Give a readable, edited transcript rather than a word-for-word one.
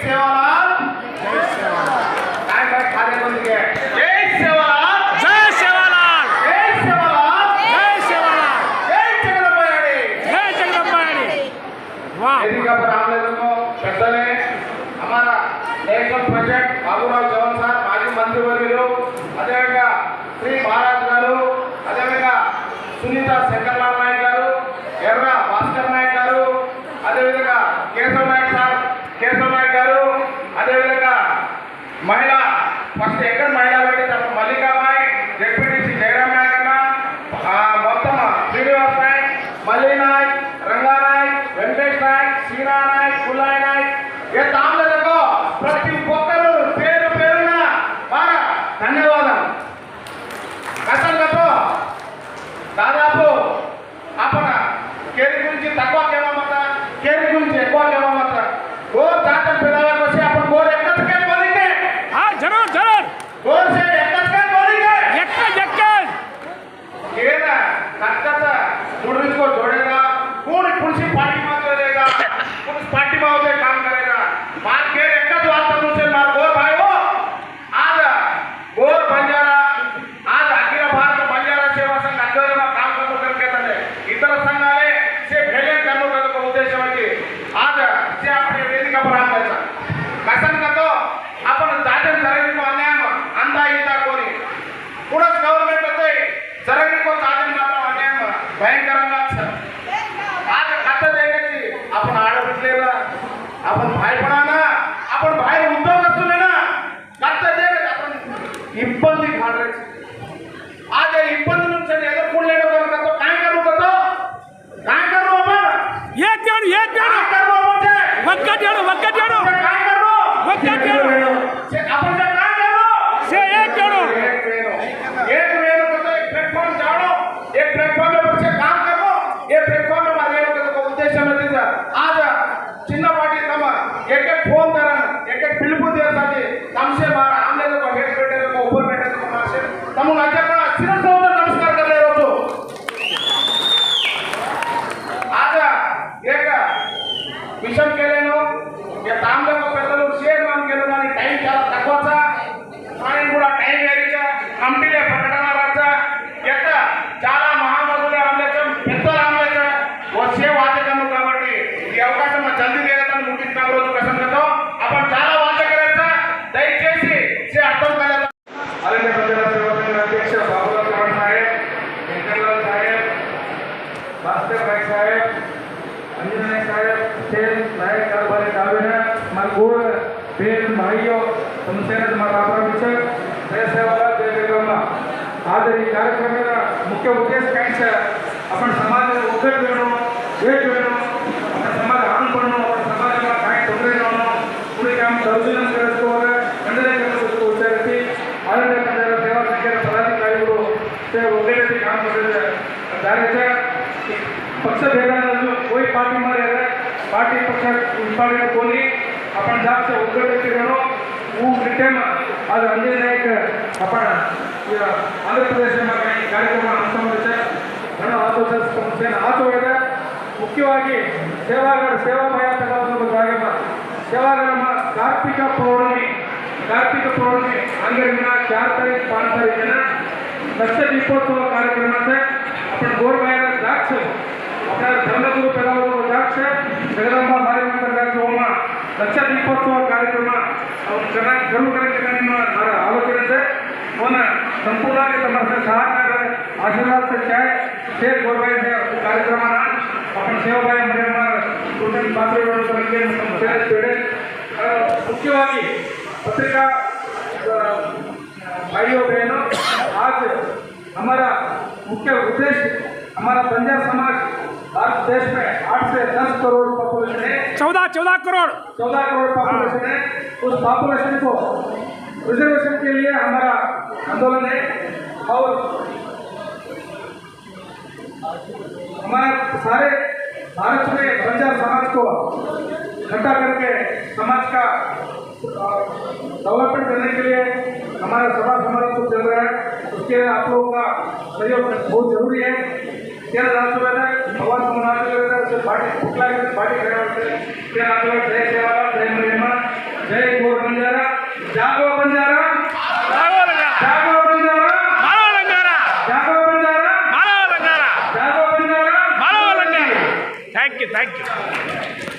सेवालाल काय काय खाले बंदिगे जय सेवालाल जय सेवालाल जय सेवालाल जय सेवालाल जय जगदंबायाड़ी जय जगदंबायाड़ी। वाह वेदिका पर आमले लोगों పెద్దలే हमारा नेशनल प्रेसिडेंट बाबूराव चव्हाण साहब माजी मंत्रिवर्युలు అదేవిధంగా శ్రీ భారత్ గారు అదేవిధంగా సునీత శంకర్లాల్ నాయక్ గారు ఎర్ర భాస్కర్ నాయక్ గారు అదేవిధంగా కేశవ్ నాయక్ సార్ కేశవ్ నాయక్ గారు అదేవిధంగా మహిళా ఫస్ట్ ఎక్కడ మహిళా పెట్టి తప్ప మల్లికాబాయ్ జెడ్పీటీసీ జయరామ్ నాయక్ అన్న మొత్తం శ్రీనివాస్ నాయక్ మల్లి నాయక్ రంగా నాయక్ వెంకటేష్ నాయక్ సీనా నాయక్ కుల్లాయ్ నాయక్ ఏ తామ్లతో ప్రతి ఒక్కరు పేరు పేరున బాగా ధన్యవాదాలు కసంగతో దాదాపు అప్పుడు కేర్ గురించి తక్కువ కేవమత కేర్ గురించి ఎక్కువ కేవమత గోర్ జాతర పిల్లలకు వచ్చి అప్పుడు గోర్ ఎక్కడికే పోలికే हाँ जरूर जरूर గోర్ से ఎక్కడికే పోలికే यक्कन केना कत्कत जुड़ने को जोड़ेगा कौन पुलिस पार्टी में जोड़ेगा पुलिस पार्टी में होते काम करेगा मार के एक तो आता मुझसे मार गोर भाई हो आज गोर बंजारा आज अखिल भारत बंजारा सेवा संघ अध्वर्य में काम करके तंदे इतर संघाले से भेले करने का उद्देश्य है आज से अपने वेदिका पर आम जाता कसन का तो अपन जाते शरीर को अन्याय अंधा इता कोनी पूरा गवर्नमेंट होते शरीर को ताजन मात्र अन्याय भयंकरंगा आज कथा देण्याची आपण आडबिटलेला आपण भाई पणाना आपण भाई उद्योगस्तुलेना कथा देण्याची आपण इब्बंदी काढायची आज इब्बंदी नुकसान एदर कुडलेलो करतो काय करू आपण ये क्यों काय करू आपण वक्कट यारो काय करू वक्कट यारो आपण काय करू से एक यारो एक वेणु को तो एक प्लेटफॉर्म जानो एक प्लेटफॉर्म पर से काम करो ये प्लेटफॉर्म में मारे लोग को उद्देश्य में आज चिन्ह पार्टी तम एक फोन करा एक पिलुपु देसाठी तमसे मार आमले लोग हेड बैठे लोग ऊपर बैठे लोग मासे तम राज्य का सिरस नमस्कार कर ले रोजो आज एक मिशन केलेनो या तांबले को पेदलू शेर मान केलो आणि टाइम చాలా తక్కువचा आणि కూడా टाइम यायचा కంపెనీ ప్రకటన రాజా ఎంత చాలా మహామహులు ఆమ్లేచం పెద్దలు ఆమ్లేచం వచ్చే వాచకము కాబట్టి ఈ అవకాశం జల్దీ వేయడానికి ముగించిన రోజు ప్రసంగంతో आपण చాలా వాచకరేత దయచేసి से అర్థం కాలేదు అరణ్య ప్రజల సేవా సంఘ అధ్యక్ష బాబురావు చవ్हाण साहेब शंकरलाल साहेब भास्कर नायक साहेब अंजन नायक साहेब शेर नायक कारभारी दावेना मरगुर बेन भाइयों समसेना तुम्हारा प्रारंभ जय सेवालाल जय जगदंबा आज ಈ ಕಾರ್ಯಕ್ರಮದ ಮುಖ್ಯ ಉದ್ದೇಶ काय आपण समाज उद्धट वेणो एक वेणो आपण समाज आन पडणो आपण समाजाला काय ತೊಂದರೆ नवनो पुढे काम दर्जन करेस्कोरे कंडरे करतो ಉದ್ದೇಶಿ ಆರೋಗ್ಯ ಕಂಡರ ಸೇವಾ ಸಂಘದ ಪದಾಧಿಕಾರಿಗಳು ते ಒಗ್ಗಟ್ಟಿಗೆ काम ಮಾಡಿದ್ದಾರೆ ಕಾರ್ಯಕ್ಕೆ पक्ष भेदानं कोई पार्टी मारे पार्टी पक्ष विभागने कोणी आपण जास्त उद्धट वेणो वो रिटर्न आज अंजन नायक आपण आंध्र प्रदेश में कार्यक्रम अंश घना आतोवेद मुख्यವಾಗಿ ಸೇವಾಗಾರ ಸೇವಾಮಯ ತಗೋದಾಗ ಸೇವಾಗಾರ ಕಾರ್ತಿಕ ಪೌರ್ಣಮಿ अंगेरिन 4 तारीख 5 तारीख लक्ष दीपोत्सव कार्यक्रम से अपन गोरबायर द्राक्ष अपना धर्मगुरु पेलावो द्राक्ष जगदंबा मारी द्राक्ष होमा लक्ष दीपोत्सव कार्यक्रम जरूर करेंगे हमारा आलोचना से होना संपूर्ण तमाशा सहायता आशीर्वाद से चाय शेर गोरबाई से कार्यक्रम अपन सेवाबाई मरे पात्र मुख्यವಾಗಿ पत्रिका भाइयों बहनों आज हमारा मुख्य उद्देश्य हमारा बंजार समाज भारत देश में 8 से 10 करोड़ पॉपुलेशन है 14 करोड़ पॉपुलेशन है उस पॉपुलेशन को रिजर्वेशन के लिए हमारा आंदोलन है और हमारा सारे भारत में बंजार समाज को इकट्ठा करके समाज का डेवलपमेंट करने के लिए हमारा सभा समारोह तो चल रहा है उसके लिए आप लोगों का सहयोग बहुत जरूरी है क्या राष्ट्रवाद है भगवान को पार्टी पार्टी जय सेवालाल जय महिमा जागो बंजारा जागो बंजारा जागो बंजारा मारो बंजारा जागो बंजारा मारो बंजारा जागो बंजारा मारो बंजारा थैंक यू